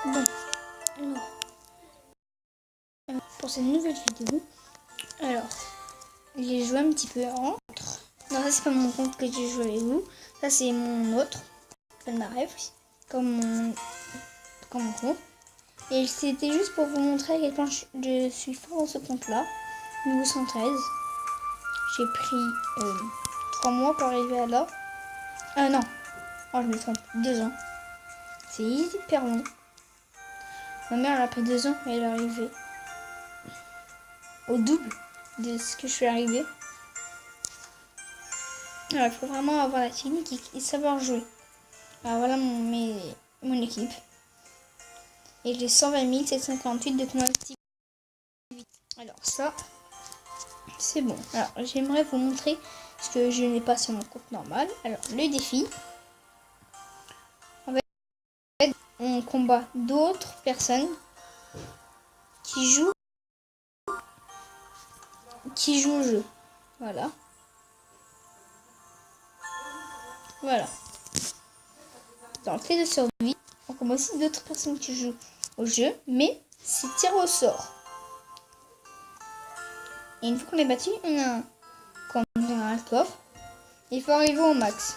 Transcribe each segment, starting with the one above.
Bon, alors, pour cette nouvelle vidéo, alors, j'ai joué un petit peu entre. Non, ça c'est pas mon compte que j'ai joué avec vous. Ça c'est mon autre, Rêve, comme mon compte. Et c'était juste pour vous montrer à quel point je suis fort dans ce compte-là. Niveau 113. J'ai pris 3 mois pour arriver à là. Ah non, oh, je me trompe, 2 ans. C'est hyper long. Ma mère elle a pris 2 ans et elle est arrivée au double de ce que je suis arrivée. Alors il faut vraiment avoir la technique et savoir jouer. Alors voilà mon équipe. Et j'ai 120 758 de combat activité. Alors ça, c'est bon. Alors j'aimerais vous montrer ce que je n'ai pas sur mon compte normal. Alors le défi. En fait, on combat d'autres personnes qui jouent au jeu. Voilà. Voilà. Dans le test de survie, on combat aussi d'autres personnes qui jouent au jeu, mais c'est tiré au sort. Et une fois qu'on est battu, quand on a un coffre, il faut arriver au max.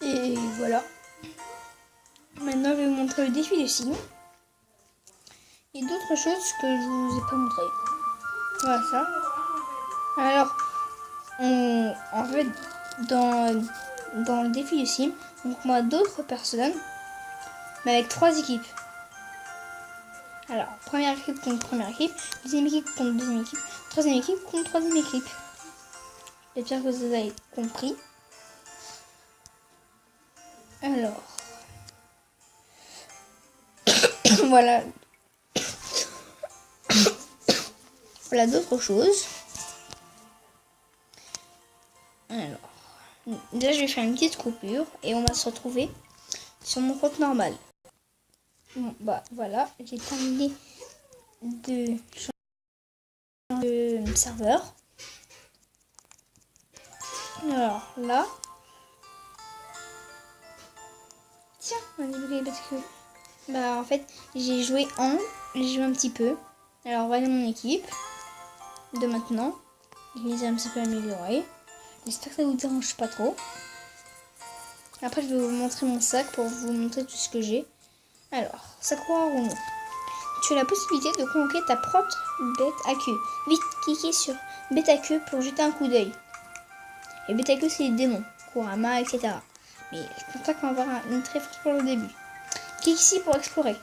Et voilà. Maintenant, je vais vous montrer le défi de signe. Et d'autres choses que je vous ai pas montré. Voilà ça. Alors, en fait, dans le défi du sim, on combat d'autres personnes, mais avec 3 équipes. Alors, première équipe contre première équipe, deuxième équipe contre deuxième équipe, troisième équipe contre troisième équipe. J'espère que vous avez compris. Alors, voilà. Voilà d'autres choses. Alors, déjà je vais faire une petite coupure et on va se retrouver sur mon compte normal. Bon, bah voilà, j'ai terminé de changer de serveur. Alors là, tiens, on a débloqué parce que bah en fait j'ai joué un petit peu. Alors voilà mon équipe de maintenant. Je les ai un petit peu améliorés. J'espère que ça vous dérange pas trop. Après je vais vous montrer mon sac pour vous montrer tout ce que j'ai. Alors, sac roi rouleau. Tu as la possibilité de convoquer ta propre bête à queue. Vite, cliquez sur bête à queue pour jeter un coup d'œil. Et bête à queue, c'est les démons, Kurama, etc. Mais je pense pas qu'on va avoir une très forte pour le début. Clique ici pour explorer.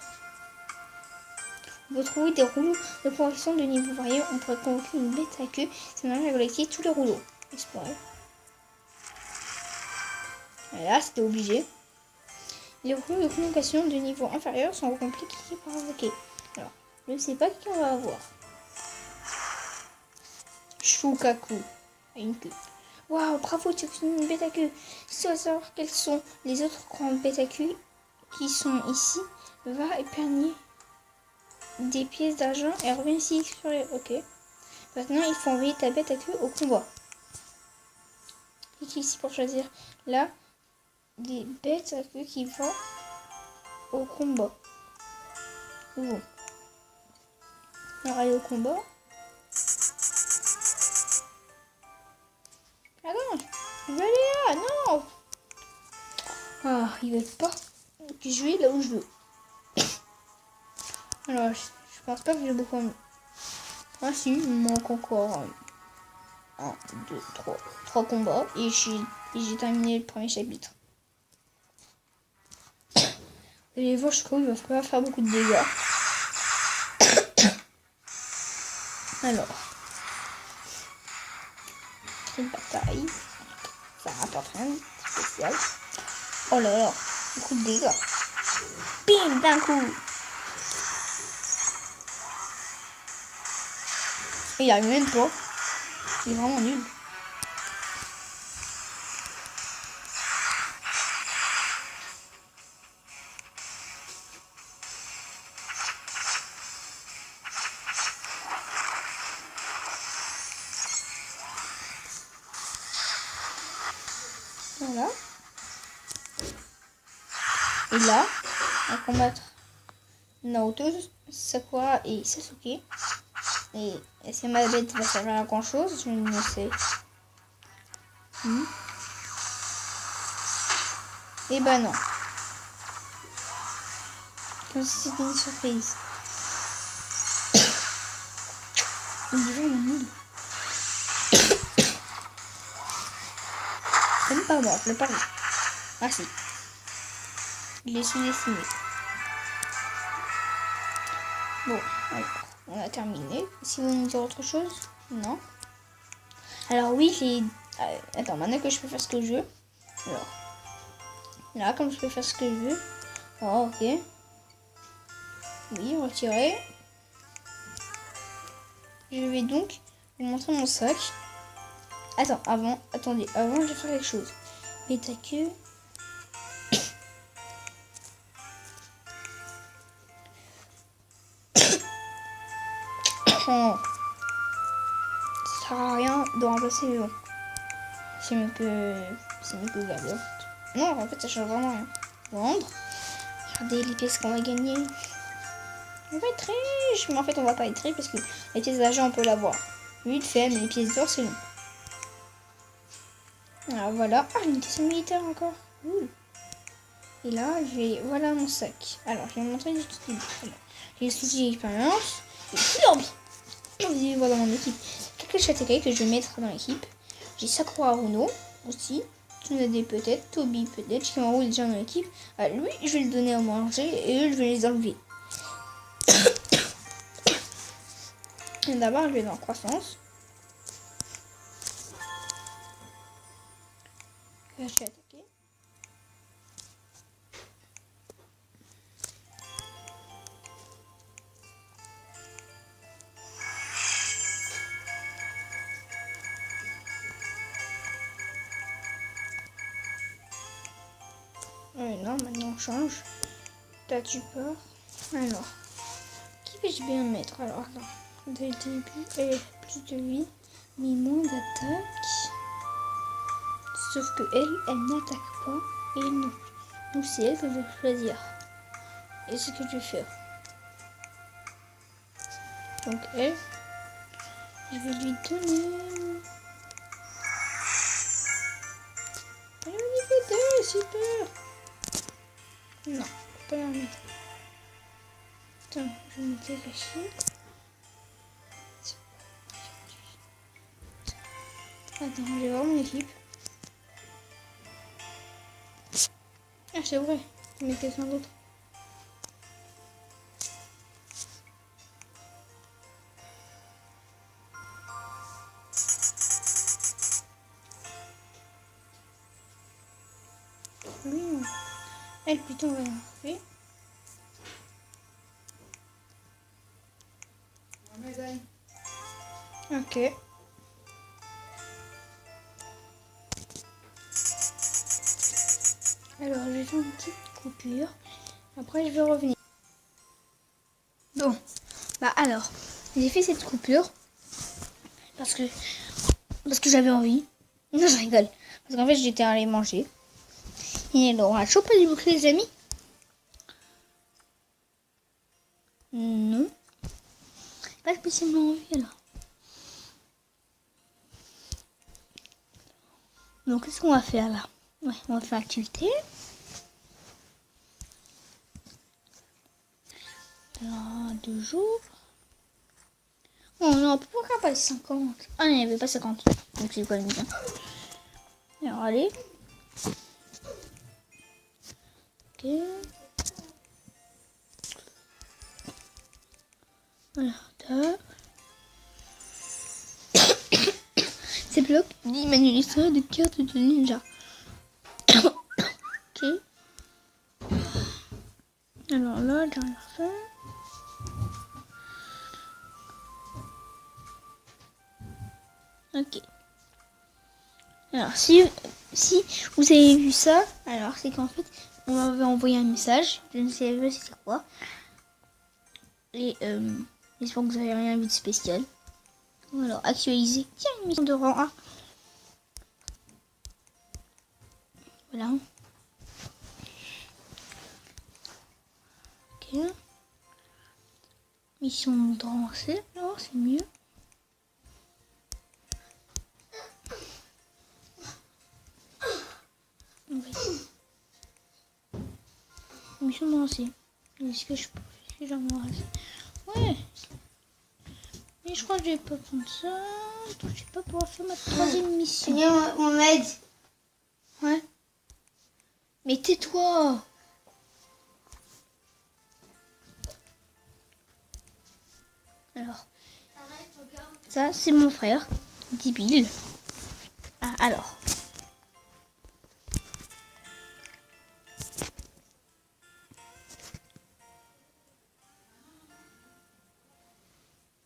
Vous trouvez des rouleaux de conversion de niveau varié. On pourrait convoquer une bête à queue. Ça marche à collecter tous les rouleaux. Explorer. Voilà, c'était obligé. Les rouleaux de convocation de niveau inférieur sont remplis. Cliquez pour invoquer. Alors, je ne sais pas qui on va avoir. Shukaku. Une queue. Waouh, bravo, tu as obtenu une bête à queue. Si tu veux savoir quelles sont les autres grandes bêtes à queue qui sont ici, va épargner des pièces d'argent et reviens ici explorer. Ok. Maintenant, il faut envoyer ta bête à queue au combat. Clique ici pour choisir là des bêtes à queue qui vont au combat. Bon. Alors, aller au combat. Ah non, je veux aller là, non. Ah, il veut pas que je vais là où je veux. Alors, je pense pas que j'ai beaucoup envie. Ah si, il me manque encore 1, 2, 3 combats et j'ai terminé le premier chapitre. Vous allez voir, je trouve qu'il va pas faire beaucoup de dégâts. Alors, une bataille. Ça rapporte rien de spécial. Oh là là, beaucoup de dégâts. Bim, d'un coup. Et il arrive même pas. Il est vraiment nul. Voilà. Et là, on va combattre Naruto, Sakura et Sasuke. Et est-ce que ma bête va servir à grand chose? Je ne sais. Et bah non. Comme si c'était une surprise. On dirait mon nid. Même pas moi, je le parie. Ah si. Je l'ai sous-estimé. Bon, alors, on a terminé. Si vous voulez dire autre chose? Non. Alors oui, j'ai... attends, maintenant que je peux faire ce que je veux. Alors, là, comme je peux faire ce que je veux. Oh, ok. Oui, retirer. Je vais donc vous montrer mon sac. Attendez, avant je vais faire quelque chose. Mais ta queue. Oh. Ça sert à rien de remplacer le long. C'est mieux que garder. Non, en fait, ça change vraiment rien. Vendre. Regardez les pièces qu'on va gagner. On va être riche. Mais en fait, on va pas être riche parce que les pièces d'argent, on peut l'avoir. Vite fait, mais les pièces d'or, c'est long. Alors voilà. Ah, une question militaire encore. Ouh. Et là, voilà mon sac. Alors, je vais vous montrer du tout. J'ai les soucis d'expérience. Et tout bien. Vous allez voir dans mon équipe. Quelques châtaignes que je vais mettre dans l'équipe. J'ai Sakura Runo aussi. Tsunade peut-être. Toby peut-être. Shikamaru est déjà dans l'équipe. Lui, je vais le donner à manger. Et eux, je vais les enlever. D'abord, je vais dans croissance. Là, je suis attaqué. Non, maintenant on change. T'as tu peur. Alors, qui vais-je bien mettre? Alors, attends. Dès le début, elle a plus de vie, mais moins d'attaque. Sauf que elle n'attaque pas. Et non. Donc c'est elle que je vais choisir. Et c'est ce que je vais faire. Donc elle, je vais lui donner... Elle est au niveau 2, super. Non, pas la mettre. Attends, je vais mettre caché. Attends, je vais voir mon équipe. Ah, c'est vrai, je vais mettre quelqu'un d'autre. Oui, elle plutôt va faire. Ok. Alors, je vais faire une petite coupure. Après, je vais revenir. Bon, bah alors, j'ai fait cette coupure parce que j'avais envie. Non, je rigole. Parce qu'en fait, j'étais allée manger. Et alors, on a toujours pas du bouclier, les amis? Non. Pas spécialement envie, là. Donc, qu'est-ce qu'on va faire, là? Ouais, on va faire activité. Alors, 2 jours. Oh non, pourquoi pas les 50? Ah non, il n'y avait pas 50. Donc, c'est pas bien. Alors, allez. Ok. Voilà, tac. Ces blocs dit manuel histoire de cartes de ninja. Ok. Alors là, derrière ça. Ok. Alors si vous avez vu ça, alors c'est qu'en fait on m'avait envoyé un message, je ne sais pas c'était quoi. Et j'espère que vous n'avez rien vu de spécial. Alors actualiser. Tiens, une mission de rang 1. Voilà. Ok. Mission dansée, alors c'est mieux. Oui. Mission dansée. Est-ce que je peux faire l'embrasser? Ouais. Mais je crois que je vais pas prendre ça. Donc je vais pas pouvoir faire ma troisième mission. Viens, on m'aide. Ouais. Mais tais-toi. Alors. Ça, c'est mon frère. Débile. Ah, alors.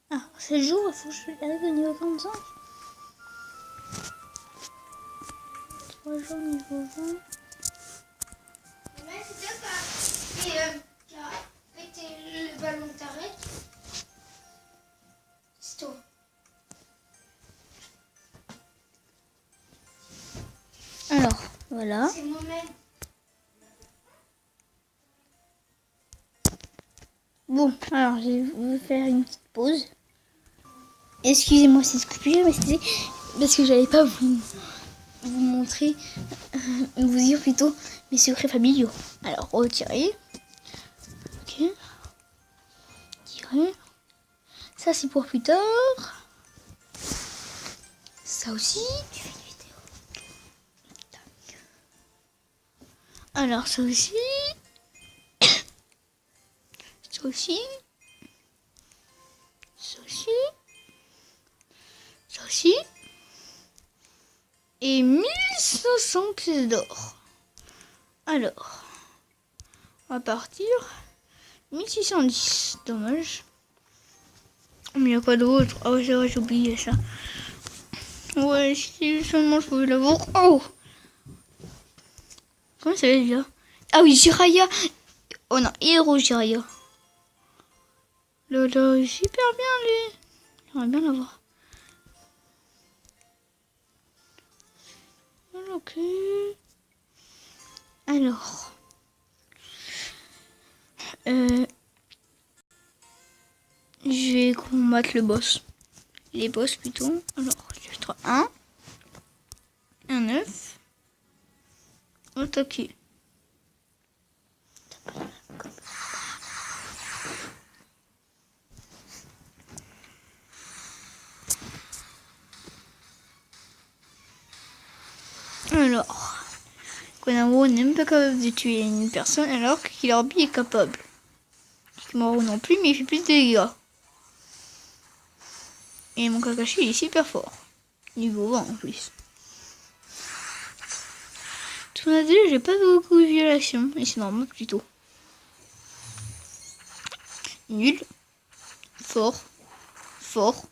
Ah, c'est le jour, il faut que je arrive au niveau 45. 3 jours niveau 20. Mais c'est ça, tu as pété le ballon de t'arrête. C'est toi. Alors, voilà. C'est moi-même. Bon, alors je vais vous faire une petite pause. Excusez-moi si c'est coupé, mais c'était parce que j'allais pas vous montrer, vous dire plutôt mes secrets familiaux. Alors, retirez. Ok. Tirer. Ça, c'est pour plus tard. Ça aussi. Tu fais une vidéo. Tac. Alors, ça aussi. Ça aussi. Ça aussi. Ça aussi. Et 1500 pièces d'or. Alors, on va partir. 1610. Dommage. Mais il n'y a pas d'autre. Ah ouais, c'est vrai, j'ai oublié ça. Ouais, si seulement je pouvais l'avoir. Oh! Comment ça va déjà? Ah oui, Jiraya. Oh non, Hero Jiraya. Là, super bien lui. J'aimerais bien l'avoir. Ok. Alors. Je vais combattre le boss. Les boss plutôt. Alors, chapitre 1. Un 9. Attaquer. Alors, Konamo n'est même pas capable de tuer une personne alors que Killerby est capable. Kimaro non plus, mais il fait plus de dégâts. Et mon Kakashi il est super fort. Niveau 20 en plus. Tout à dit, j'ai pas beaucoup de violations, et c'est normal plutôt. Nul. Fort. Fort.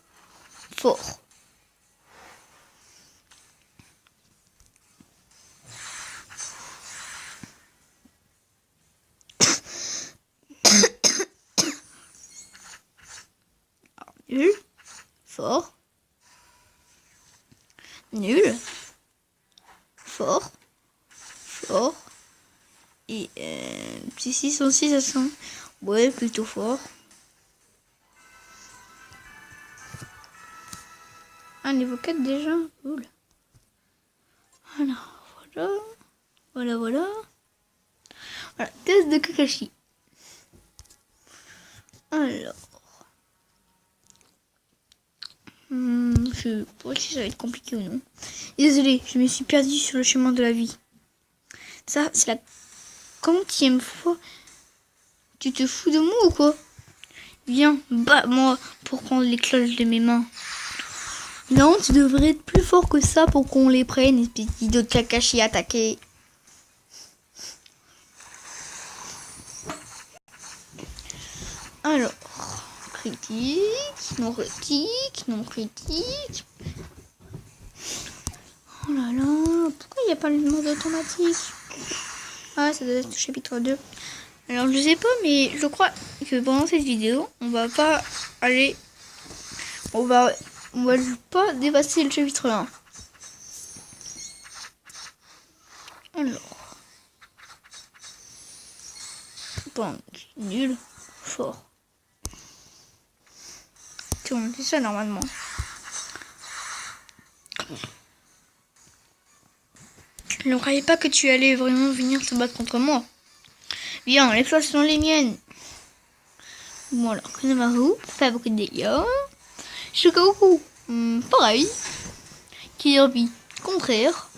Fort. Nul. Fort. Nul. Fort. Fort. Et petit 606 à 100. Ouais, plutôt fort. Ah, niveau 4 déjà. Cool. Alors, voilà. Voilà, voilà. Voilà, test de Kakashi. Alors. Je sais pas si ça va être compliqué ou non. Désolée, je me suis perdue sur le chemin de la vie. Ça, c'est la quantième fois. Tu te fous de moi ou quoi? Viens, bats-moi pour prendre les cloches de mes mains. Non, tu devrais être plus fort que ça pour qu'on les prenne, espèce d'idiot de Kakashi attaqué. Alors, critique, non critique, non critique. Oh là là, pourquoi il n'y a pas le mode automatique? Ah, ça doit être au chapitre 2. Alors, je sais pas, mais je crois que pendant cette vidéo, on va pas aller... On va pas dépasser le chapitre 1. Alors. Bon, nul. Fort. C'est ça normalement. Je ne croyais pas que tu allais vraiment venir te battre contre moi. Bien, les choses sont les miennes. Bon alors, Kanemaru, pas beaucoup de dégâts. Shukaku, pareil. Kirby, contraire.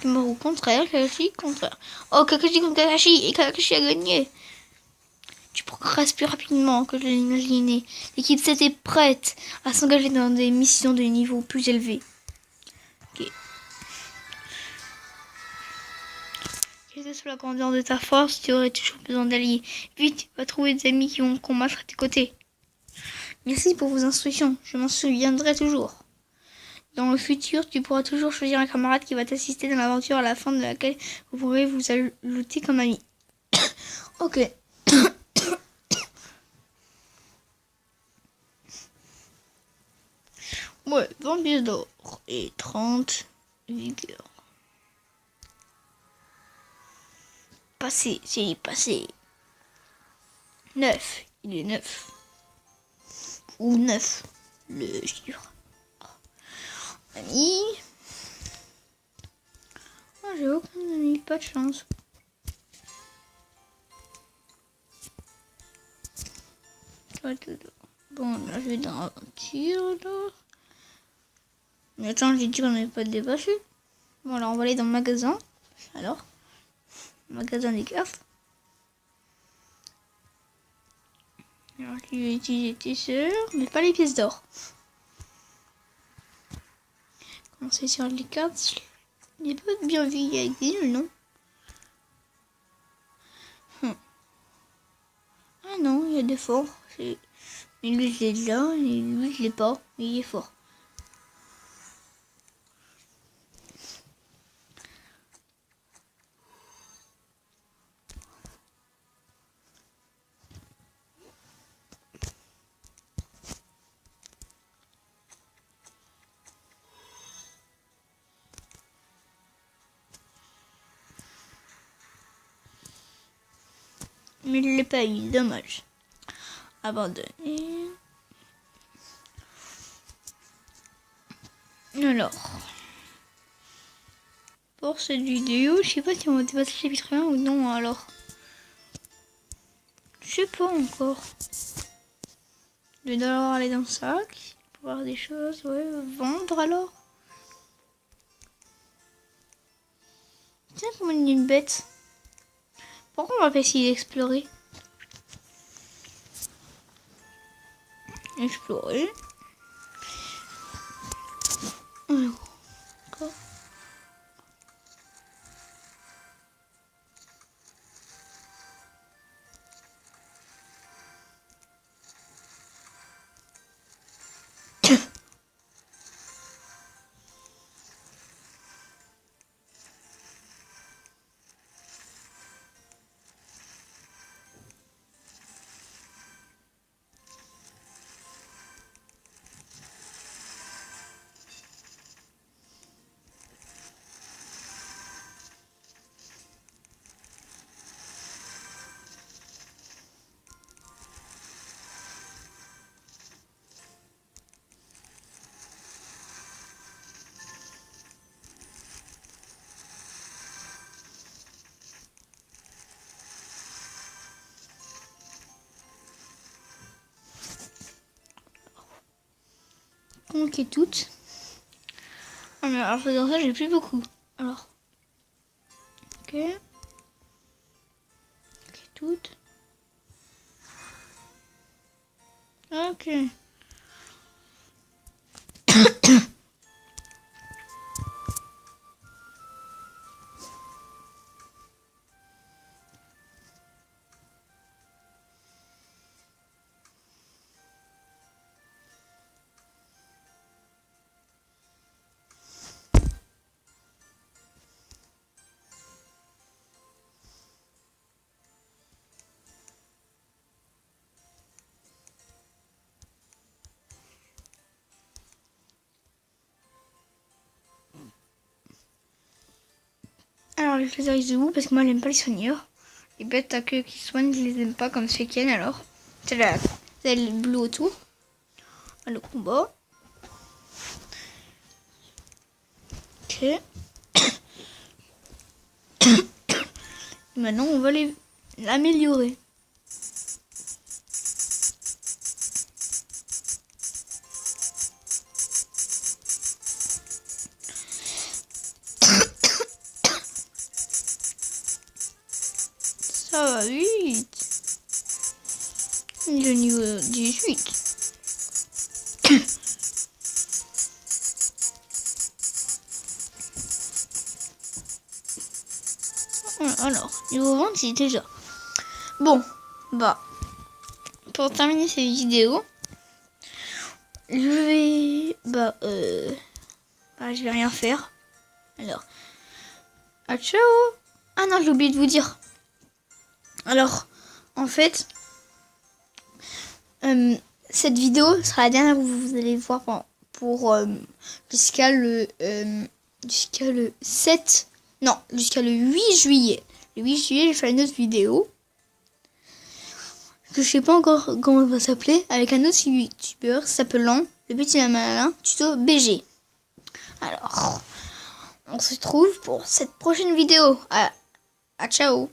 Kanemaru, contraire. Kakashi, contraire. Oh, Kakashi contre Kakashi, et Kakashi a gagné. Tu progresses plus rapidement que je l'imaginais. L'équipe 7 est prête à s'engager dans des missions de niveau plus élevé. Ok. Quelle que soit la grandeur de ta force, tu aurais toujours besoin d'alliés. Vite, va trouver des amis qui vont combattre à tes côtés. Merci pour vos instructions, je m'en souviendrai toujours. Dans le futur, tu pourras toujours choisir un camarade qui va t'assister dans l'aventure à la fin de laquelle vous pourrez vous ajouter comme ami. Ok. Ouais, 20 pièces d'or et 30 vigueur. Passé, c'est passé. 9, il est 9. Ou 9, le chiffre. Ami. Oh, j'ai aucun ami, pas de chance. Bon, là, je vais dans l'aventure, là. Mais attends, j'ai dit qu'on n'avait pas de dépassé. Bon, alors, on va aller dans le magasin. Alors, magasin des cartes. Alors, je vais utiliser tisseur, mais pas les pièces d'or. Commencer sur les cartes. Il n'y a pas de bien vu avec des nuls, non? Ah non, il y a des forts. Mais lui, je l'ai là, et lui, je l'ai pas. Mais il est fort. Mais je l'ai pas eu, dommage. Abandonné. Alors, pour cette vidéo, je sais pas si on va dépasser le chapitre 1 ou non, alors. Je sais pas encore. Je vais d'abord aller dans le sac, pour voir des choses, ouais, vendre alors. Tiens, comment il y a une bête. Pourquoi on va pas essayer d'explorer? Explorer. Alors, quoi? Conquer toutes. Ah mais alors dans ça j'ai plus beaucoup. Alors. Ok. Ok, toutes. Ok. je choisirais The Who parce que moi j'aime pas les soigneurs. Les bêtes à queue qui soignent, je les aime pas comme c'est Ken alors. C'est le bleu autour. Le combat. Ok. Maintenant on va l'améliorer. Ça va vite. Le niveau 18. Alors, niveau 26 déjà. Bon, bah, pour terminer cette vidéo, je vais, je vais rien faire. Alors, ciao. Ah non, j'ai oublié de vous dire. Alors, en fait, cette vidéo sera la dernière que vous allez voir pour jusqu'à le 7, non, jusqu'à le 8 juillet. Le 8 juillet, j'ai fait une autre vidéo que je sais pas encore comment elle va s'appeler, avec un autre youtubeur s'appelant Le Petit Malin Tuto BG. Alors, on se retrouve pour cette prochaine vidéo. À ciao.